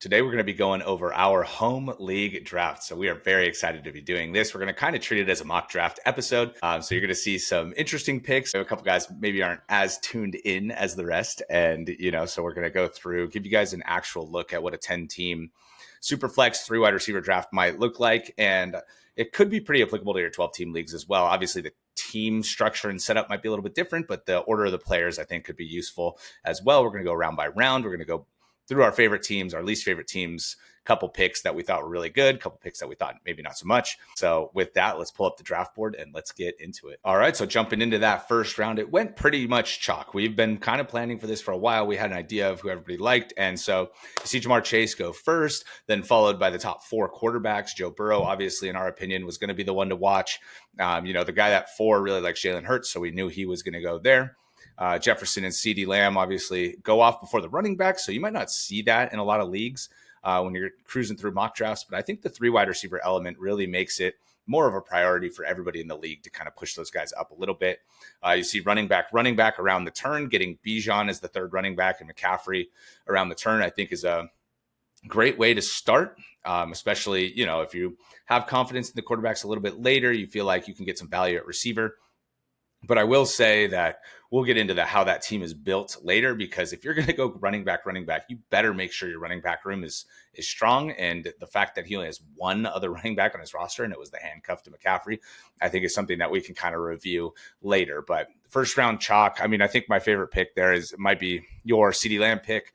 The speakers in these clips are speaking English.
Today, we're going to be going over our home league draft. So we are very excited to be doing this. We're going to kind of treat it as a mock draft episode. So you're going to see some interesting picks. A couple guys maybe aren't as tuned in as the rest. And, so we're going to go through, give you guys an actual look at what a 10-team Superflex 3 wide receiver draft might look like. And it could be pretty applicable to your 12-team leagues as well. Obviously, the team structure and setup might be a little bit different, but the order of the players, I think, could be useful as well. We're going to go round by round. We're going to go through our favorite teams, our least favorite teams, couple picks that we thought were really good, couple picks that we thought maybe not so much. So with that, let's pull up the draft board and let's get into it. All right, so jumping into that first round, it went pretty much chalk. We've been kind of planning for this for a while. We had an idea of who everybody liked. And so you see Jamar Chase go first, then followed by the top 4 quarterbacks. Joe Burrow, obviously, in our opinion, was going to be the one to watch. The guy at 4 really likes Jalen Hurts, so we knew he was going to go there. Jefferson and CeeDee Lamb obviously go off before the running back, so you might not see that in a lot of leagues when you're cruising through mock drafts. But I think the 3 wide receiver element really makes it more of a priority for everybody in the league to kind of push those guys up a little bit. You see running back around the turn, getting Bijan as the 3rd running back and McCaffrey around the turn, I think is a great way to start, especially, if you have confidence in the quarterbacks a little bit later, you feel like you can get some value at receiver. But I will say that we'll get into how that team is built later, because if you're going to go running back, you better make sure your running back room is strong. And the fact that he only has one other running back on his roster, and it was the handcuff to McCaffrey, I think is something that we can kind of review later. But first round chalk, I think my favorite pick there might be your CeeDee Lamb pick.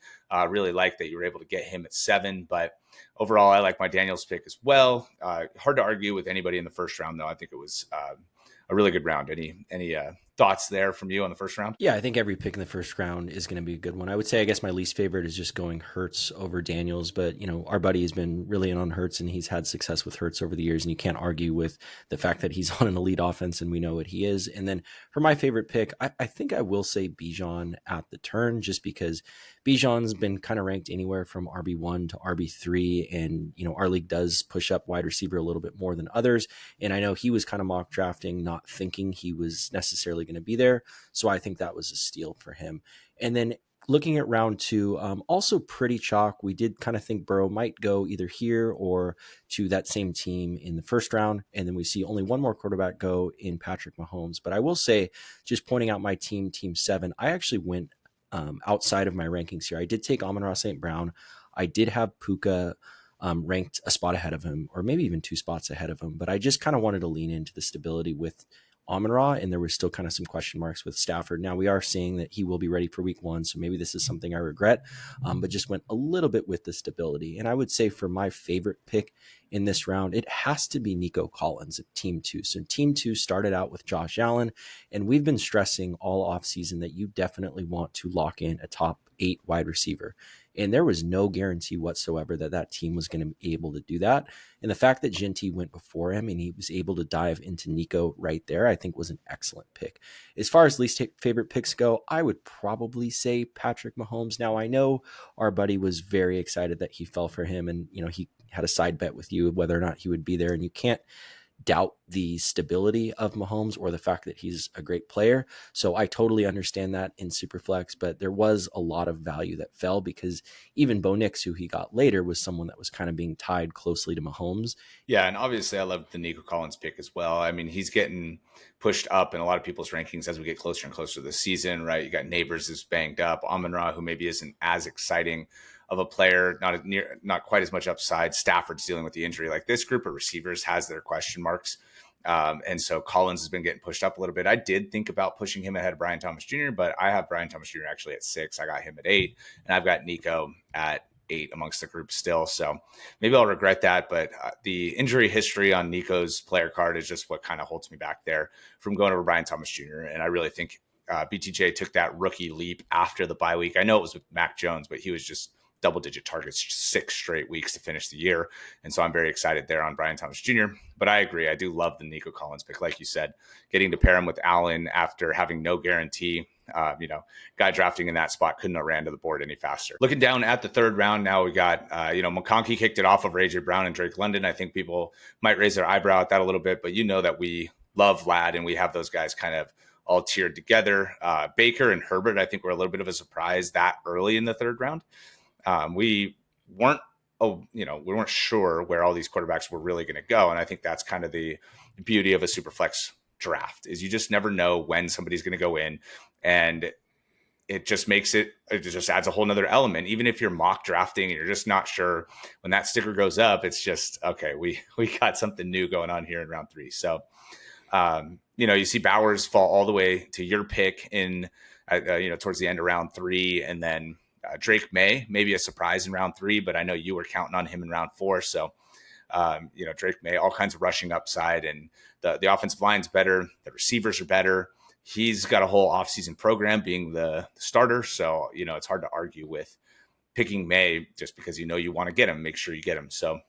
Really like that you were able to get him at 7, but overall, I like my Daniels pick as well. Hard to argue with anybody in the first round, though. I think it was a really good round. Any thoughts there from you on the first round? Yeah, I think every pick in the first round is going to be a good one. I would say, I guess my least favorite is just going Hurts over Daniels, but our buddy has been really in on Hurts, and he's had success with Hurts over the years, and you can't argue with the fact that he's on an elite offense, and we know what he is. And then for my favorite pick, I think I will say Bijan at the turn, just because Bijan's been kind of ranked anywhere from RB1 to RB3, and our league does push up wide receiver a little bit more than others. And I know he was kind of mock drafting, not thinking he was necessarily going to be there. So I think that was a steal for him. And then looking at round 2, also pretty chalk. We did kind of think Burrow might go either here or to that same team in the first round. And then we see only one more quarterback go in Patrick Mahomes. But I will say, just pointing out my team 7, I actually went outside of my rankings here. I did take Amon-Ra St. Brown. I did have Puka ranked a spot ahead of him, or maybe even 2 spots ahead of him. But I just kind of wanted to lean into the stability with Amon-Ra, and there was still kind of some question marks with Stafford. Now we are seeing that he will be ready for week 1, so maybe this is something I regret, but just went a little bit with the stability. And I would say for my favorite pick in this round, it has to be Nico Collins at team 2. So team 2 started out with Josh Allen, and we've been stressing all offseason that you definitely want to lock in a top 8 wide receiver. And there was no guarantee whatsoever that team was going to be able to do that. And the fact that Ginty went before him and he was able to dive into Nico right there, I think was an excellent pick. As far as least favorite picks go, I would probably say Patrick Mahomes. Now, I know our buddy was very excited that he fell for him, and he had a side bet with you whether or not he would be there, and you can't doubt the stability of Mahomes or the fact that he's a great player. So I totally understand that in Superflex, but there was a lot of value that fell because even Bo Nix, who he got later, was someone that was kind of being tied closely to Mahomes. Yeah, and obviously I love the Nico Collins pick as well. He's getting pushed up in a lot of people's rankings as we get closer and closer to the season, right? You got Neighbors is banged up, Amon-Ra, who maybe isn't as exciting of a player, not quite as much upside. Stafford's dealing with the injury. Like, this group of receivers has their question marks. And so Collins has been getting pushed up a little bit. I did think about pushing him ahead of Brian Thomas Jr., but I have Brian Thomas Jr. actually at 6. I got him at 8, and I've got Nico at 8 amongst the group still. So maybe I'll regret that, but the injury history on Nico's player card is just what kind of holds me back there from going over Brian Thomas Jr. And I really think BTJ took that rookie leap after the bye week. I know it was with Mac Jones, but he was just double-digit targets 6 straight weeks to finish the year. And so I'm very excited there on Brian Thomas Jr. But I agree. I do love the Nico Collins pick. Like you said, getting to pair him with Allen after having no guarantee, guy drafting in that spot couldn't have ran to the board any faster. Looking down at the 3rd round, now we got, McConkey kicked it off of AJ Brown and Drake London. I think people might raise their eyebrow at that a little bit, but that we love Lad and we have those guys kind of all tiered together. Baker and Herbert, I think, were a little bit of a surprise that early in the 3rd round. We weren't we weren't sure where all these quarterbacks were really going to go. And I think that's kind of the beauty of a super flex draft, is you just never know when somebody's going to go in. And it just it just adds a whole nother element. Even if you're mock drafting and you're just not sure, when that sticker goes up, it's just, okay, we got something new going on here in round 3. So, you see Bowers fall all the way to your pick in, towards the end of round 3. And then Drake May, maybe a surprise in round 3, but I know you were counting on him in round 4. So, Drake May, all kinds of rushing upside, and the offensive line's better. The receivers are better. He's got a whole offseason program being the starter. So, it's hard to argue with picking May just because you want to get him, make sure you get him. So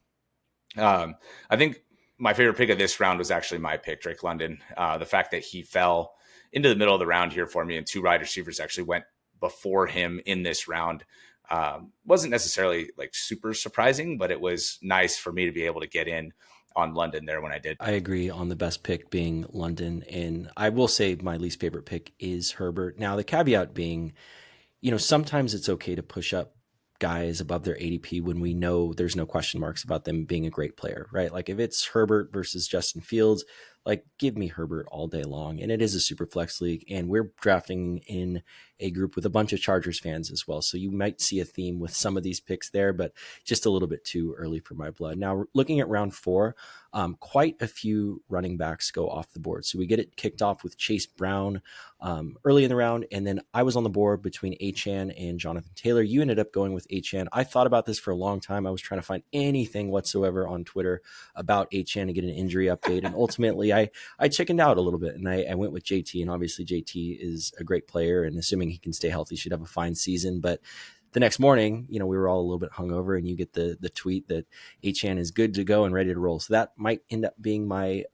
I think my favorite pick of this round was actually my pick, Drake London. The fact that he fell into the middle of the round here for me, and 2 wide receivers actually went before him in this round, wasn't necessarily like super surprising, but it was nice for me to be able to get in on London there when I did. I agree on the best pick being London. And I will say my least favorite pick is Herbert. Now, the caveat being, sometimes it's okay to push up guys above their ADP when we know there's no question marks about them being a great player, right? Like if it's Herbert versus Justin Fields, like give me Herbert all day long. And it is a super flex league, and we're drafting in a group with a bunch of Chargers fans as well. So you might see a theme with some of these picks there, but just a little bit too early for my blood. Now, looking at round 4, quite a few running backs go off the board. So we get it kicked off with Chase Brown early in the round. And then I was on the board between Achane and Jonathan Taylor. You ended up going with Achane. I thought about this for a long time. I was trying to find anything whatsoever on Twitter about Achane to get an injury update. And ultimately I chickened out a little bit, and I went with JT. And obviously JT is a great player, and assuming he can stay healthy, should have a fine season. But the next morning, we were all a little bit hungover, and you get the tweet that Achane is good to go and ready to roll. So that might end up being my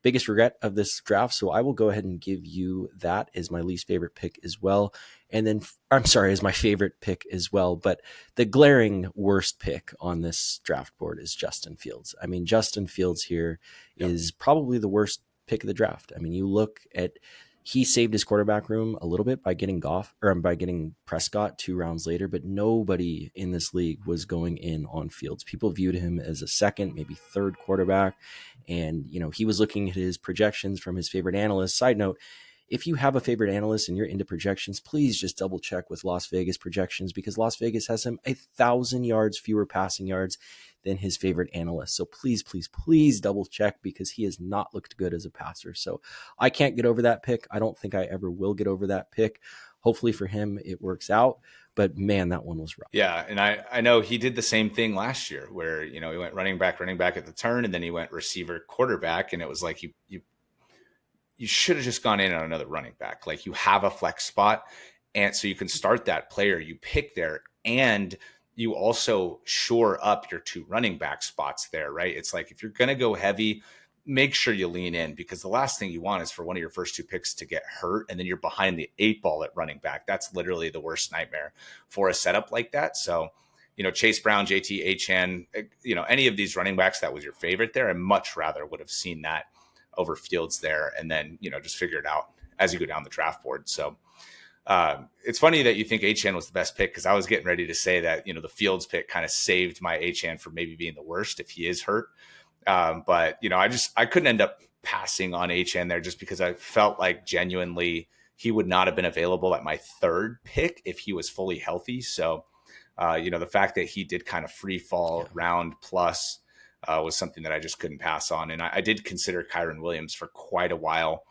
biggest regret of this draft. So I will go ahead and give you that as my least favorite pick as well. And then, I'm sorry, as my favorite pick as well. But the glaring worst pick on this draft board is Justin Fields. I mean, Justin Fields here is probably the worst pick of the draft. I mean, you look at, he saved his quarterback room a little bit by getting by getting Prescott 2 rounds later, but nobody in this league was going in on Fields. People viewed him as a second, maybe third quarterback. And, he was looking at his projections from his favorite analyst. Side note, if you have a favorite analyst and you're into projections, please just double check with Las Vegas projections, because Las Vegas has him 1,000 yards fewer passing yards than his favorite analyst. So please, please, please double check, because he has not looked good as a passer. So I can't get over that pick. I don't think I ever will get over that pick. Hopefully for him, it works out. But man, that one was rough. Yeah, and I know he did the same thing last year, where he went running back at the turn, and then he went receiver quarterback, and it was like you should have just gone in on another running back. Like, you have a flex spot, and so you can start that player you pick there, and you also shore up your 2 running back spots there, right? It's like, if you're going to go heavy, make sure you lean in, because the last thing you want is for one of your first 2 picks to get hurt, and then you're behind the 8 ball at running back. That's literally the worst nightmare for a setup like that. So, Chase Brown, JT, Achane, any of these running backs that was your favorite there, I much rather would have seen that over Fields there, and then, just figure it out as you go down the draft board. So it's funny that you think Achane was the best pick, because I was getting ready to say that, the Fields pick kind of saved my Achane from maybe being the worst if he is hurt. But I couldn't end up passing on Achane there, just because I felt like genuinely he would not have been available at my 3rd pick if he was fully healthy. So, the fact that he did kind of free fall round plus was something that I just couldn't pass on. And I did consider Kyron Williams for quite a while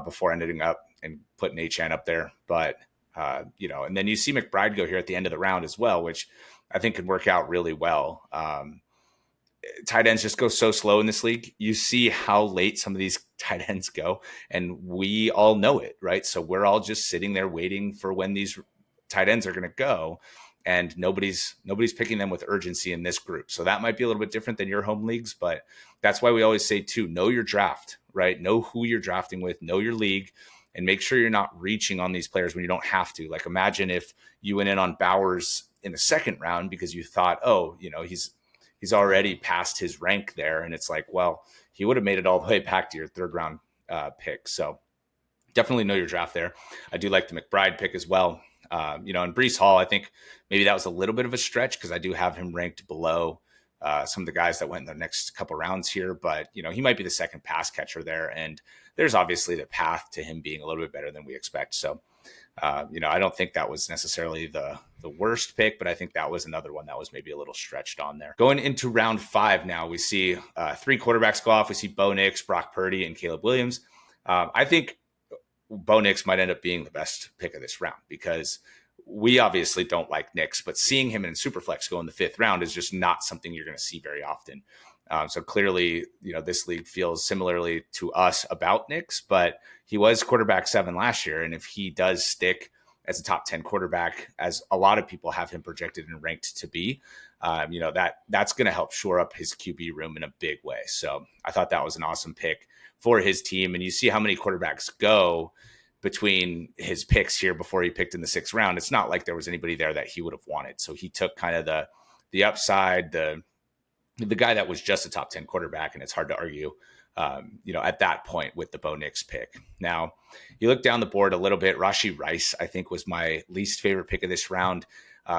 before ending up and putting Achane up there. But, and then you see McBride go here at the end of the round as well, which I think could work out really well. Tight ends just go so slow in this league. You see how late some of these tight ends go, and we all know it, right? So we're all just sitting there waiting for when these tight ends are going to go, and nobody's picking them with urgency in this group. So that might be a little bit different than your home leagues, but that's why we always say too, know your draft, right? Know who you're drafting with, know your league, and make sure you're not reaching on these players when you don't have to. Like, imagine if you went in on Bowers in the 2nd round because you thought, he's already past his rank there. And it's like, well, he would have made it all the way back to your 3rd round pick. So definitely know your draft there. I do like the McBride pick as well. And Brees Hall, I think maybe that was a little bit of a stretch because I do have him ranked below some of the guys that went in the next couple rounds here. But, he might be the second pass catcher there. And there's obviously the path to him being a little bit better than we expect. So, I don't think that was necessarily the worst pick, but I think that was another one that was maybe a little stretched on there. Going into round 5 now, we see 3 quarterbacks go off. We see Bo Nix, Brock Purdy, and Caleb Williams. I think Bo Nix might end up being the best pick of this round because we obviously don't like Nix, but seeing him in Superflex go in the 5th round is just not something you're going to see very often. So clearly, this league feels similarly to us about Nix, but he was quarterback 7 last year. And if he does stick as a top 10 quarterback, as a lot of people have him projected and ranked to be, that's going to help shore up his QB room in a big way. So I thought that was an awesome pick for his team. And you see how many quarterbacks go between his picks here before he picked in the 6th round. It's not like there was anybody there that he would have wanted. So he took kind of the upside, the guy that was just a top 10 quarterback, and it's hard to argue, at that point with the Bo Nix pick. Now, you look down the board a little bit. Rashee Rice, I think, was my least favorite pick of this round.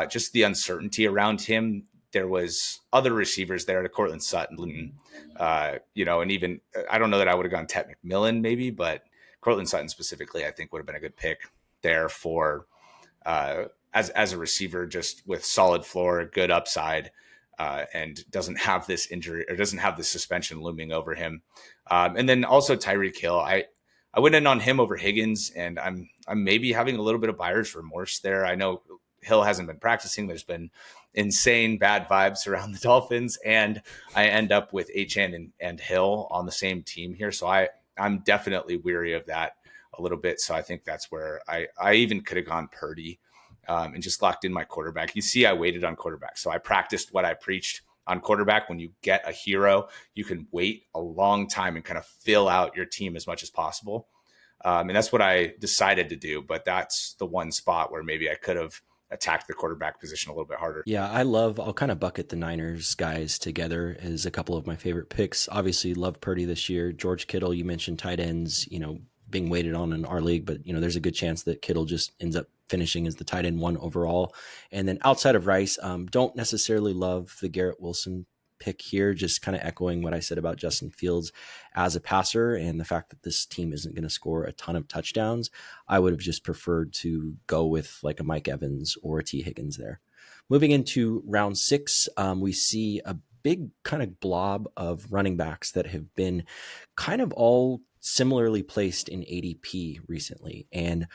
Just the uncertainty around him. There was other receivers there, to Cortland Sutton, and even, I don't know that I would have gone Ted McMillan maybe, but Cortland Sutton specifically, I think would have been a good pick there for as a receiver, just with solid floor, good upside, and doesn't have this injury or doesn't have this suspension looming over him. And then also Tyreek Hill. I went in on him over Higgins, and I'm maybe having a little bit of buyer's remorse there. I know Hill hasn't been practicing. There's been insane bad vibes around the Dolphins, and I end up with HN and Hill on the same team here. So I'm definitely weary of that a little bit. So I think that's where I even could have gone Purdy and just locked in my quarterback. You see, I waited on quarterback. So I practiced what I preached on quarterback. When you get a hero, you can wait a long time and kind of fill out your team as much as possible. And that's what I decided to do. But that's the one spot where maybe I could have attacked the quarterback position a little bit harder. Yeah, I'll kind of bucket the Niners guys together as a couple of my favorite picks. Obviously, love Purdy this year. George Kittle, you mentioned tight ends, being weighted on in our league, but there's a good chance that Kittle just ends up finishing as the tight end 1 overall. And then outside of Rice, don't necessarily love the Garrett Wilson pick here, just kind of echoing what I said about Justin Fields as a passer and the fact that this team isn't going to score a ton of touchdowns. I would have just preferred to go with like a Mike Evans or a T. Higgins there. Moving into round 6, we see a big kind of blob of running backs that have been kind of all similarly placed in ADP recently. And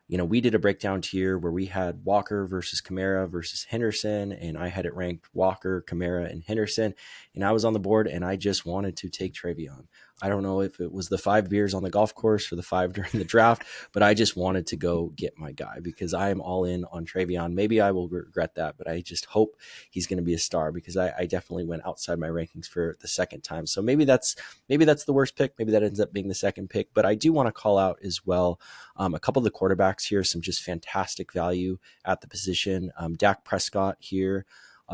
we did a breakdown tier where we had Walker versus Kamara versus Henderson, and I had it ranked Walker, Kamara, and Henderson. And I was on the board, and I just wanted to take Travion. I don't know if it was the 5 beers on the golf course or the 5 during the draft, but I just wanted to go get my guy because I am all in on Travion. Maybe I will regret that, but I just hope he's going to be a star because I definitely went outside my rankings for the second time. So maybe that's the worst pick. Maybe that ends up being the second pick, but I do want to call out as well a couple of the quarterbacks here, some just fantastic value at the position. Dak Prescott here.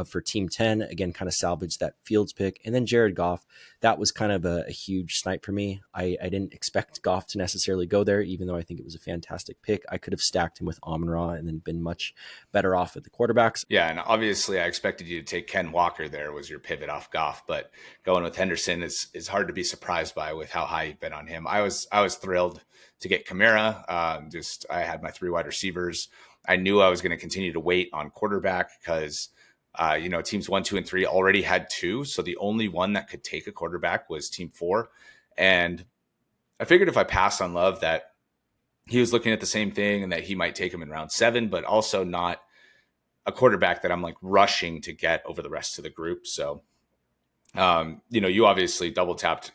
For Team 10, again, kind of salvaged that Fields pick. And then Jared Goff, that was kind of a huge snipe for me. I didn't expect Goff to necessarily go there, even though I think it was a fantastic pick. I could have stacked him with Amon-Ra and then been much better off at the quarterbacks. Yeah, and obviously I expected you to take Ken Walker there was your pivot off Goff, but going with Henderson is hard to be surprised by with how high you've been on him. I was thrilled to get Kamara. I had my 3 wide receivers. I knew I was going to continue to wait on quarterback because teams 1, 2, and 3 already had 2. So the only one that could take a quarterback was team 4. And I figured if I passed on Love that he was looking at the same thing and that he might take him in round 7, but also not a quarterback that I'm like rushing to get over the rest of the group. So, you obviously double tapped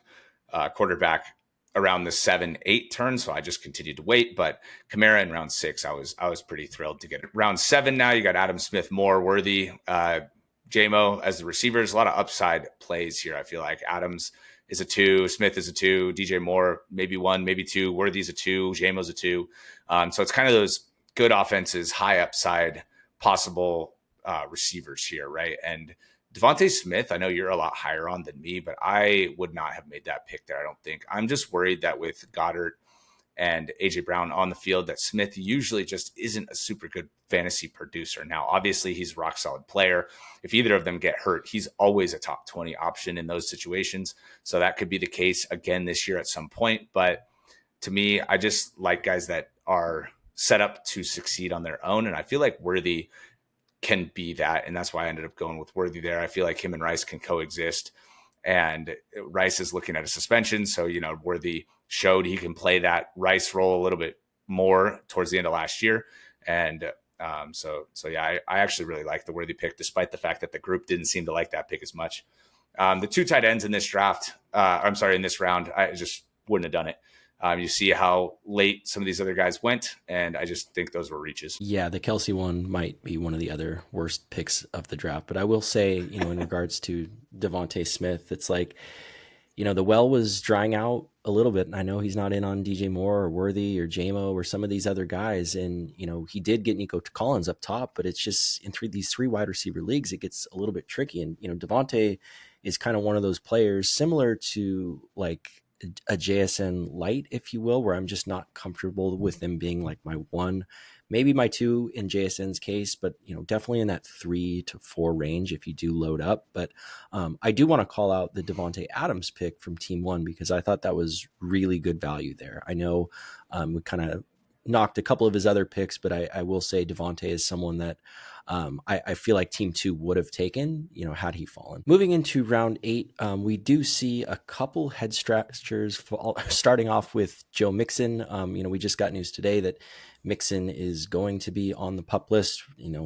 quarterback around the 7-8 turn. So I just continued to wait, but Kamara in round 6, I was pretty thrilled to get it. Round 7 now, you got Adam Smith, Moore, Worthy, JMO as the receivers. A lot of upside plays here. I feel like Adams is a 2, Smith is a 2, DJ Moore, maybe 1, maybe 2, Worthy's a 2, JMO's a 2. So it's kind of those good offenses, high upside possible receivers here, right? And Devontae Smith, I know you're a lot higher on than me, but I would not have made that pick there, I don't think. I'm just worried that with Goddard and AJ Brown on the field that Smith usually just isn't a super good fantasy producer. Now, obviously, he's a rock solid player. If either of them get hurt, he's always a top 20 option in those situations. So that could be the case again this year at some point. But to me, I just like guys that are set up to succeed on their own. And I feel like Worthy can be that. And that's why I ended up going with Worthy there. I feel like him and Rice can coexist. And Rice is looking at a suspension. So, Worthy showed he can play that Rice role a little bit more towards the end of last year. And yeah, I actually really like the Worthy pick, despite the fact that the group didn't seem to like that pick as much. The two tight ends in this in this round, I just wouldn't have done it. You see how late some of these other guys went, and I just think those were reaches. Yeah, the Kelsey one might be one of the other worst picks of the draft. But I will say, in regards to Devontae Smith, it's like, the well was drying out a little bit. And I know he's not in on DJ Moore or Worthy or JMO or some of these other guys. And, he did get Nico Collins up top, but it's just in these three wide receiver leagues, it gets a little bit tricky. And, Devontae is kind of one of those players similar to like a JSN light, if you will, where I'm just not comfortable with them being like my one, maybe my two in JSN's case, but definitely in that 3 to 4 range if you do load up. But I do want to call out the Devontae Adams pick from Team One because I thought that was really good value there. I know we kind of knocked a couple of his other picks, but I will say Devontae is someone that I feel like Team Two would have taken, had he fallen. Moving into round 8, we do see a couple head scratchers starting off with Joe Mixon. We just got news today that Mixon is going to be on the PUP list.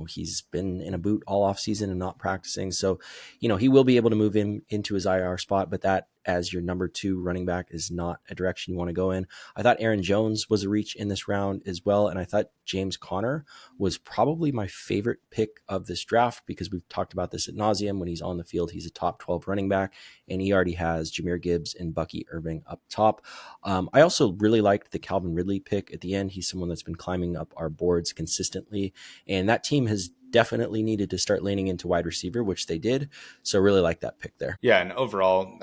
He's been in a boot all off season and not practicing. So, he will be able to move him into his IR spot, but that as your number 2 running back is not a direction you want to go in. I thought Aaron Jones was a reach in this round as well. And I thought James Conner was probably my favorite pick of this draft because we've talked about this ad nauseum. When he's on the field, he's a top 12 running back, and he already has Jahmyr Gibbs and Bucky Irving up top. I also really liked the Calvin Ridley pick at the end. He's someone that's been climbing up our boards consistently, and that team has definitely needed to start leaning into wide receiver, which they did. So really like that pick there. Yeah. And overall,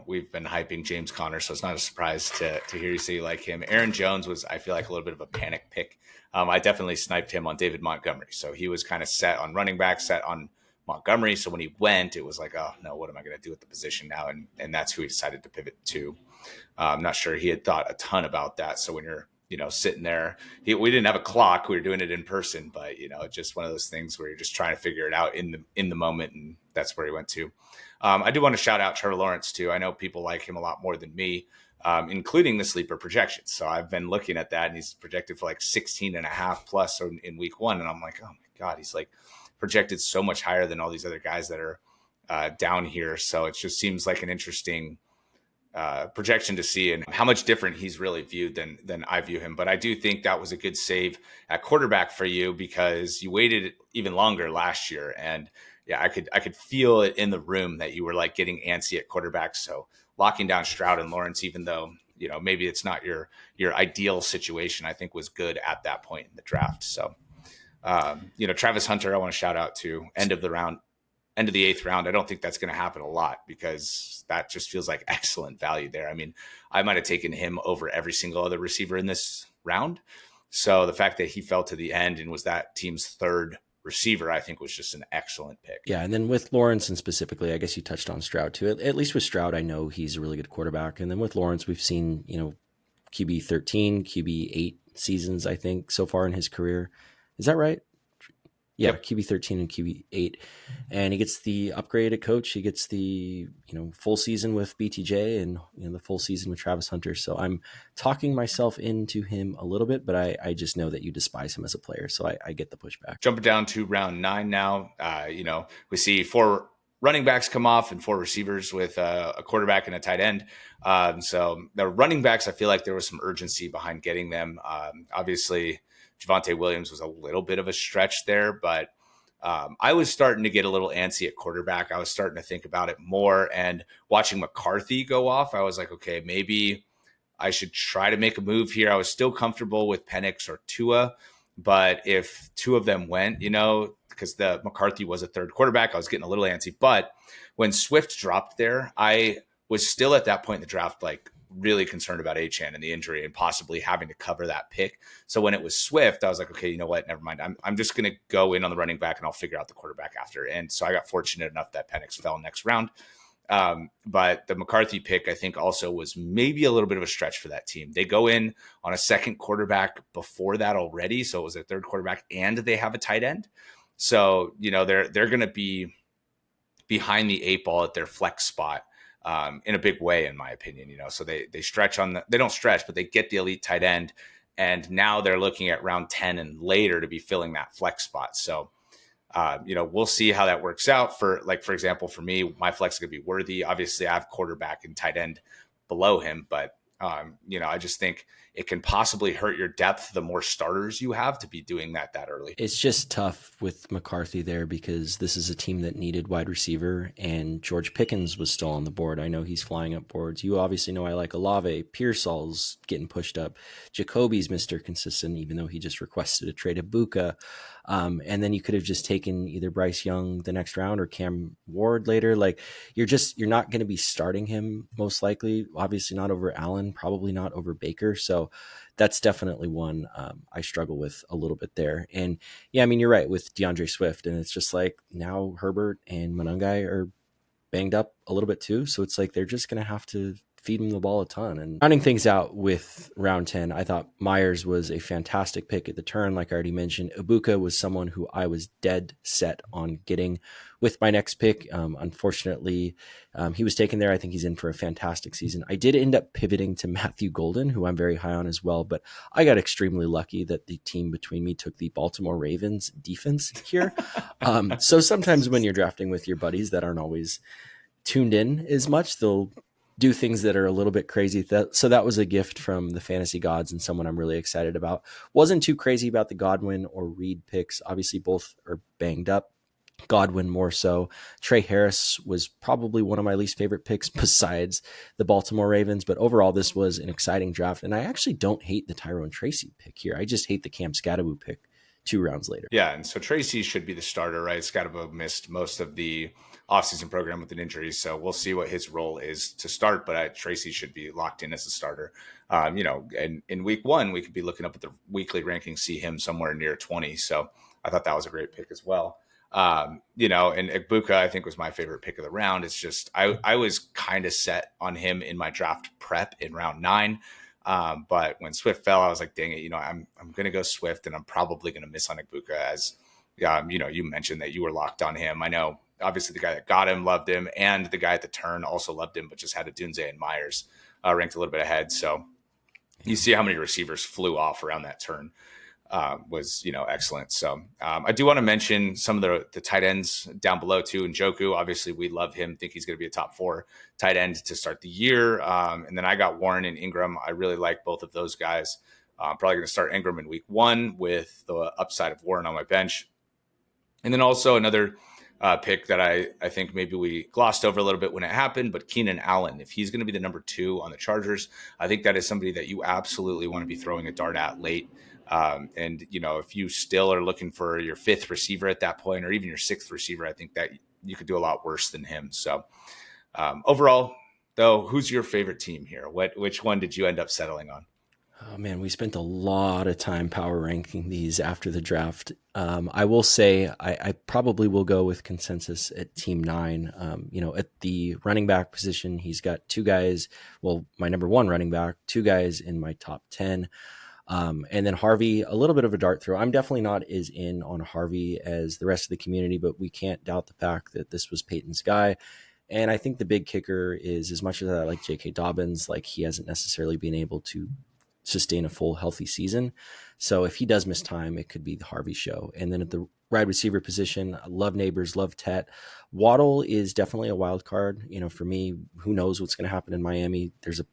we've been hyping James Conner, so it's not a surprise to hear you say you like him. Aaron Jones was, I feel like, a little bit of a panic pick. I definitely sniped him on David Montgomery. So he was kind of set on running back, set on Montgomery. So when he went, it was like, oh no, what am I going to do with the position now? And that's who he decided to pivot to. I'm not sure he had thought a ton about that. So when you're, sitting there, we didn't have a clock. We were doing it in person, but it's just one of those things where you're just trying to figure it out in the moment. And that's where he went to. I do want to shout out Trevor Lawrence too. I know people like him a lot more than me, including the sleeper projections. So I've been looking at that, and he's projected for like 16 and a half plus in week 1. And I'm like, oh my God, he's like projected so much higher than all these other guys that are down here. So it just seems like an interesting projection to see and how much different he's really viewed than I view him. But I do think that was a good save at quarterback for you because you waited even longer last year. And yeah, I could feel it in the room that you were like getting antsy at quarterback. So locking down Stroud and Lawrence, even though, maybe it's not your ideal situation, I think was good at that point in the draft. So, Travis Hunter, I want to shout out to end of the 8th round. I don't think that's going to happen a lot because that just feels like excellent value there. I mean, I might have taken him over every single other receiver in this round. So the fact that he fell to the end and was that team's 3rd receiver, I think was just an excellent pick. Yeah. And then with Lawrence and specifically, I guess you touched on Stroud too. At least with Stroud, I know he's a really good quarterback. And then with Lawrence, we've seen, QB 13, QB 8 seasons, I think, so far in his career. Is that right? Yeah, yep. QB 13 and QB 8. And he gets the upgrade at coach. He gets the, full season with BTJ and the full season with Travis Hunter. So I'm talking myself into him a little bit, but I just know that you despise him as a player. So I get the pushback. Jumping down to round 9 now, we see 4 running backs come off and 4 receivers with a quarterback and a tight end. So the running backs, I feel like there was some urgency behind getting them. Obviously, Javonte Williams was a little bit of a stretch there, but I was starting to get a little antsy at quarterback. I was starting to think about it more, and watching McCarthy go off, I was like, okay, maybe I should try to make a move here. I was still comfortable with Penix or Tua, but if 2 of them went, because the McCarthy was a 3rd quarterback, I was getting a little antsy. But when Swift dropped there, I was still at that point in the draft like, really concerned about Achane and the injury and possibly having to cover that pick. So when it was Swift, I was like, okay, you know what? Never mind. I'm just going to go in on the running back and I'll figure out the quarterback after. And so I got fortunate enough that Penix fell next round. But the McCarthy pick, I think, also was maybe a little bit of a stretch for that team. They go in on a second quarterback before that already. So it was their third quarterback and they have a tight end. So, they're going to be behind the eight ball at their flex spot in a big way, in my opinion. So they stretch they don't stretch, but they get the elite tight end. And now they're looking at round 10 and later to be filling that flex spot. So, we'll see how that works out. For example, for me, my flex is going to be Worthy. Obviously, I have quarterback and tight end below him, but I just think it can possibly hurt your depth the more starters you have to be doing that early. It's just tough with McCarthy there because this is a team that needed wide receiver, and George Pickens was still on the board. I know he's flying up boards. You obviously know I like Olave. Pearsall's getting pushed up. Jacoby's Mr. Consistent, even though he just requested a trade of Buka. And then you could have just taken either Bryce Young the next round or Cam Ward later. Like you're not going to be starting him most likely. Obviously not over Allen, probably not over Baker. So that's definitely one I struggle with a little bit there. And yeah, I mean, you're right with DeAndre Swift, and it's just like now Herbert and Monangai are banged up a little bit too. So it's like they're just going to have to feed him the ball a ton. And rounding things out with round 10, I thought Myers was a fantastic pick at the turn. Like I already mentioned, Ibuka was someone who I was dead set on getting with my next pick. Unfortunately, he was taken there. I think he's in for a fantastic season. I did end up pivoting to Matthew Golden, who I'm very high on as well, but I got extremely lucky that the team between me took the Baltimore Ravens defense here. So sometimes when you're drafting with your buddies that aren't always tuned in as much, they'll do things that are a little bit crazy. So that was a gift from the fantasy gods and someone I'm really excited about. Wasn't too crazy about the Godwin or Reed picks. Obviously both are banged up. Godwin more so. Trey Harris was probably one of my least favorite picks besides the Baltimore Ravens, but overall this was an exciting draft, and I actually don't hate the Tyrone Tracy pick here. I just hate the Cam Scadaboo pick 2 rounds later. Yeah, and so Tracy should be the starter, right? Scadaboo missed most of the offseason program with an injury, so we'll see what his role is to start, but Tracy should be locked in as a starter. And in week 1, we could be looking up at the weekly rankings, see him somewhere near 20, so I thought that was a great pick as well. And Ibuka, I think, was my favorite pick of the round. It's just I was kind of set on him in my draft prep in round 9. But when Swift fell, I was like, dang it, I'm going to go Swift, and I'm probably going to miss on Ibuka as, you mentioned that you were locked on him. I know, obviously, the guy that got him loved him, and the guy at the turn also loved him, but just had Adunze and Myers ranked a little bit ahead. So you see how many receivers flew off around that turn. Was excellent. So I do want to mention some of the tight ends down below too. Njoku, obviously we love him, think he's going to be a top 4 tight end to start the year. And then I got Warren and Ingram. I really like both of those guys. I'm probably going to start Ingram in week 1 with the upside of Warren on my bench. And then also another pick that I think maybe we glossed over a little bit when it happened, but Keenan Allen, if he's going to be the number 2 on the Chargers, I think that is somebody that you absolutely want to be throwing a dart at late. And if you still are looking for your 5th receiver at that point, or even your 6th receiver, I think that you could do a lot worse than him. So overall, though, who's your favorite team here? Which one did you end up settling on? Oh man, we spent a lot of time power ranking these after the draft. I will say I probably will go with consensus at team 9. At the running back position, he's got 2 guys. Well, my number 1 running back, 2 guys in my top 10. And then Harvey, a little bit of a dart throw. I'm definitely not as in on Harvey as the rest of the community, but we can't doubt the fact that this was Peyton's guy. And I think the big kicker is, as much as I like J.K. Dobbins, like he hasn't necessarily been able to sustain a full healthy season. So if he does miss time, it could be the Harvey show. And then at the wide receiver position, I love Neighbors, love Tet. Waddle is definitely a wild card. For me, who knows what's going to happen in Miami? There's a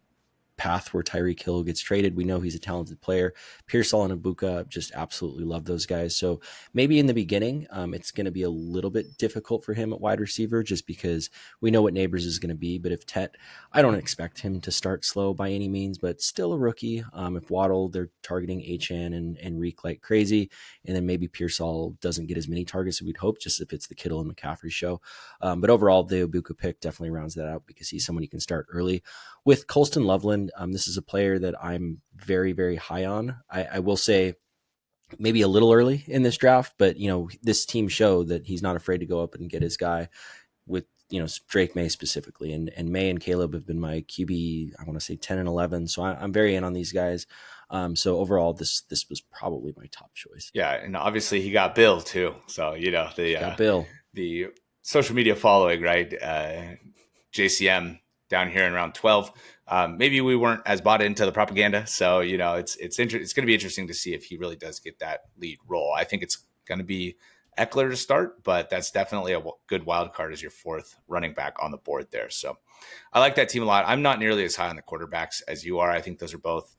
path where Tyreek Hill gets traded. We know he's a talented player. Pearsall and Ibuka, just absolutely love those guys. So maybe in the beginning, it's going to be a little bit difficult for him at wide receiver just because we know what Neighbors is going to be. But if Tet, I don't expect him to start slow by any means, but still a rookie. If Waddle, they're targeting Achane and Reek like crazy. And then maybe Pearsall doesn't get as many targets as we'd hope, just if it's the Kittle and McCaffrey show. But overall, the Ibuka pick definitely rounds that out because he's someone you can start early. With Colston Loveland, Robinson. This is a player that I'm very, very high on. I will say maybe a little early in this draft, but this team showed that he's not afraid to go up and get his guy with Drake May specifically, and May and Caleb have been my QB. I want to say 10 and 11, so I'm very in on these guys. So overall, this was probably my top choice. Yeah, and obviously he got Bill too. So Got Bill, the social media following, right? JCM down here in round 12. Maybe we weren't as bought into the propaganda, so it's going to be interesting to see if he really does get that lead role. I think it's going to be Eckler to start, but that's definitely a good wild card as your fourth running back on the board there. So I like that team a lot. I'm not nearly as high on the quarterbacks as you are. I think those are both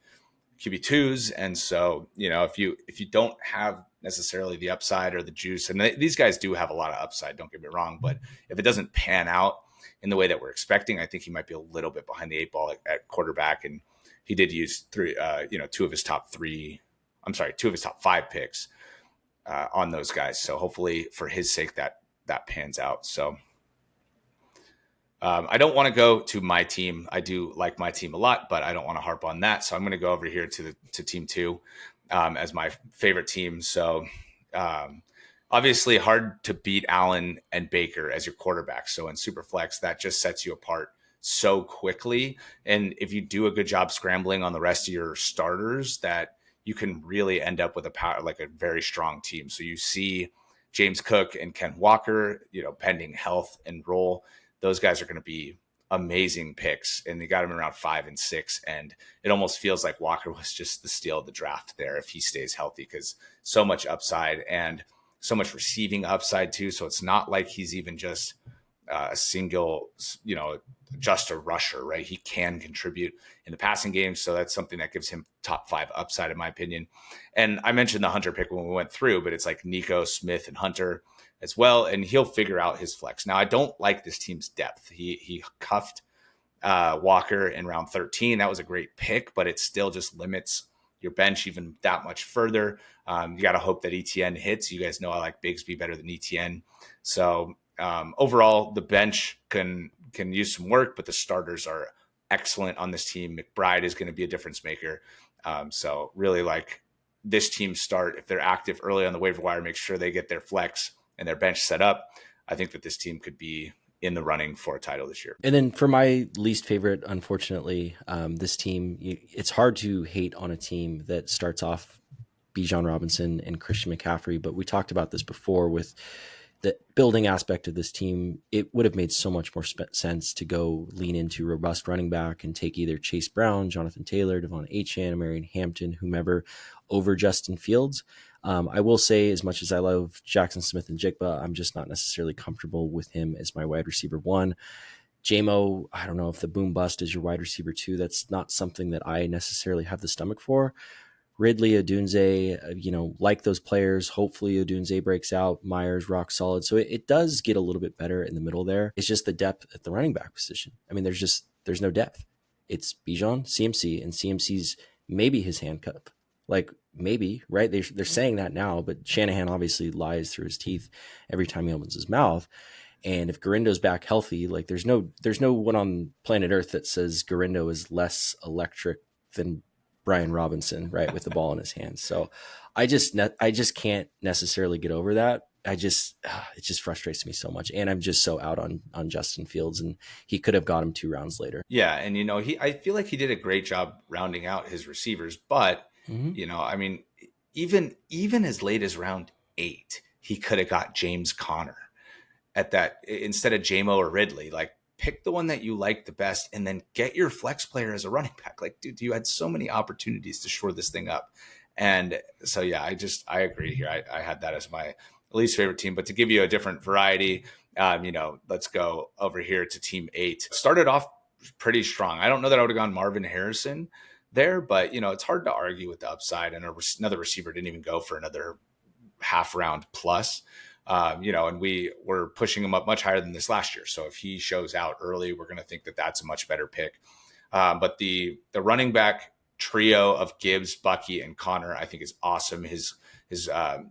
QB2s. And so, if you don't have necessarily the upside or the juice, and these guys do have a lot of upside, don't get me wrong, but if it doesn't pan out in the way that we're expecting, I think he might be a little bit behind the eight ball at quarterback. And he did use two of his top five picks on those guys. So hopefully for his sake that pans out. So I don't want to go to my team. I do like my team a lot, but I don't want to harp on that. So I'm going to go over here to team 2 as my favorite team. So obviously hard to beat Allen and Baker as your quarterback. So in Superflex, that just sets you apart so quickly. And if you do a good job scrambling on the rest of your starters, that you can really end up with a very strong team. So you see James Cook and Ken Walker, pending health and role. Those guys are going to be amazing picks, and they got him around 5 and 6. And it almost feels like Walker was just the steal of the draft there if he stays healthy, because so much upside and so much receiving upside too. So it's not like he's even just a single, just a rusher, right? He can contribute in the passing game. So that's something that gives him top 5 upside, in my opinion. And I mentioned the Hunter pick when we went through, but it's like Nico, Smith, and Hunter as well, and he'll figure out his flex. Now, I don't like this team's depth. He cuffed Walker in round 13. That was a great pick, but it still just limits your bench even that much further. You got to hope that ETN hits. You guys know I like Bigsby better than ETN. So overall, the bench can use some work, but the starters are excellent on this team. McBride is going to be a difference maker. So really like this team start. If they're active early on the waiver wire, make sure they get their flex and their bench set up. I think that this team could be in the running for a title this year. And then for my least favorite, unfortunately, this team, it's hard to hate on a team that starts off Bijan Robinson and Christian McCaffrey, but we talked about this before with the building aspect of this team. It would have made so much more sense to go lean into robust running back and take either Chase Brown, Jonathan Taylor, Devon Achane, Marion Hampton, whomever, over Justin Fields. I will say, as much as I love Jackson Smith and Jigba, I'm just not necessarily comfortable with him as my wide receiver 1. JMO, I don't know if the boom bust is your wide receiver 2. That's not something that I necessarily have the stomach for. Ridley, Odunze, like those players. Hopefully Odunze breaks out. Myers, rock solid. So it does get a little bit better in the middle there. It's just the depth at the running back position. I mean, there's no depth. It's Bijan, CMC, and CMC's maybe his handcuff. Like maybe, right? They're saying that now, but Shanahan obviously lies through his teeth every time he opens his mouth. And if Garindo's back healthy, like there's no one on planet Earth that says Garindo is less electric than Brian Robinson, right, with the ball in his hands. So I just can't necessarily get over that. It just frustrates me so much, and I'm just so out on Justin Fields, and he could have got him 2 rounds later. Yeah, and I feel like he did a great job rounding out his receivers, but I mean, even as late as round 8, he could have got James Conner at that instead of JMO or Ridley. Like, pick the one that you like the best and then get your flex player as a running back. Like, dude, you had so many opportunities to shore this thing up. And so, yeah, I agree here. I had that as my least favorite team, but to give you a different variety, let's go over here to team 8. Started off pretty strong. I don't know that I would have gone Marvin Harrison there, but it's hard to argue with the upside. And another receiver didn't even go for another half round plus. And we were pushing him up much higher than this last year. So if he shows out early, we're going to think that that's a much better pick. But the running back trio of Gibbs, Bucky, and Connor, I think is awesome. His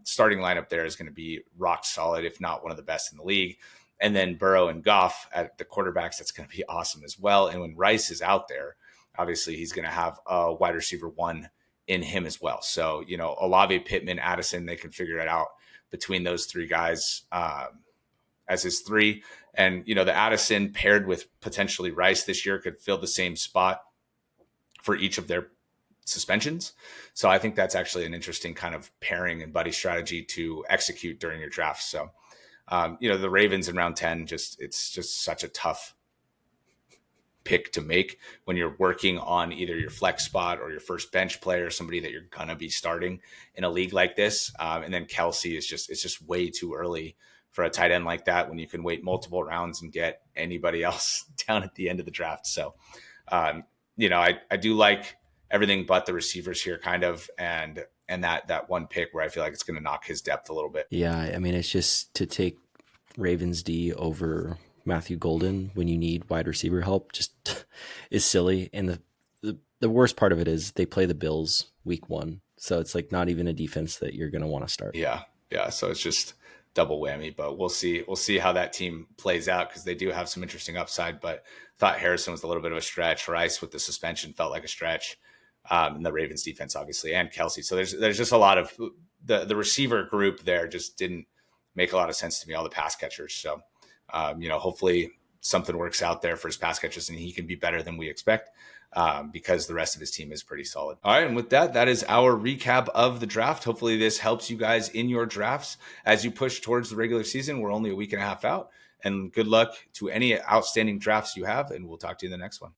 starting lineup there is going to be rock solid, if not one of the best in the league. And then Burrow and Goff at the quarterbacks, that's going to be awesome as well. And when Rice is out there, obviously he's going to have a wide receiver one in him as well. So, Olave, Pittman, Addison, they can figure it out between those three guys as his three. And, the Addison paired with potentially Rice this year could fill the same spot for each of their suspensions. So I think that's actually an interesting kind of pairing and buddy strategy to execute during your draft. So, the Ravens in round 10, it's just such a tough pick to make when you're working on either your flex spot or your first bench player, somebody that you're going to be starting in a league like this. And then Kelsey it's just way too early for a tight end like that when you can wait multiple rounds and get anybody else down at the end of the draft. So, I do like everything but the receivers here kind of, and that one pick where I feel like it's going to knock his depth a little bit. Yeah, I mean, it's just to take Ravens D over Matthew Golden when you need wide receiver help just is silly. And the worst part of it is they play the Bills week 1. So it's like not even a defense that you're going to want to start. Yeah. Yeah. So it's just double whammy, but we'll see. We'll see how that team plays out because they do have some interesting upside, but I thought Harrison was a little bit of a stretch. Rice with the suspension felt like a stretch. And the Ravens defense, obviously, and Kelsey. So there's just a lot of the receiver group there just didn't make a lot of sense to me, all the pass catchers. So, hopefully something works out there for his pass catchers and he can be better than we expect because the rest of his team is pretty solid. All right. And with that is our recap of the draft. Hopefully this helps you guys in your drafts as you push towards the regular season. We're only a week and a half out, and good luck to any outstanding drafts you have. And we'll talk to you in the next one.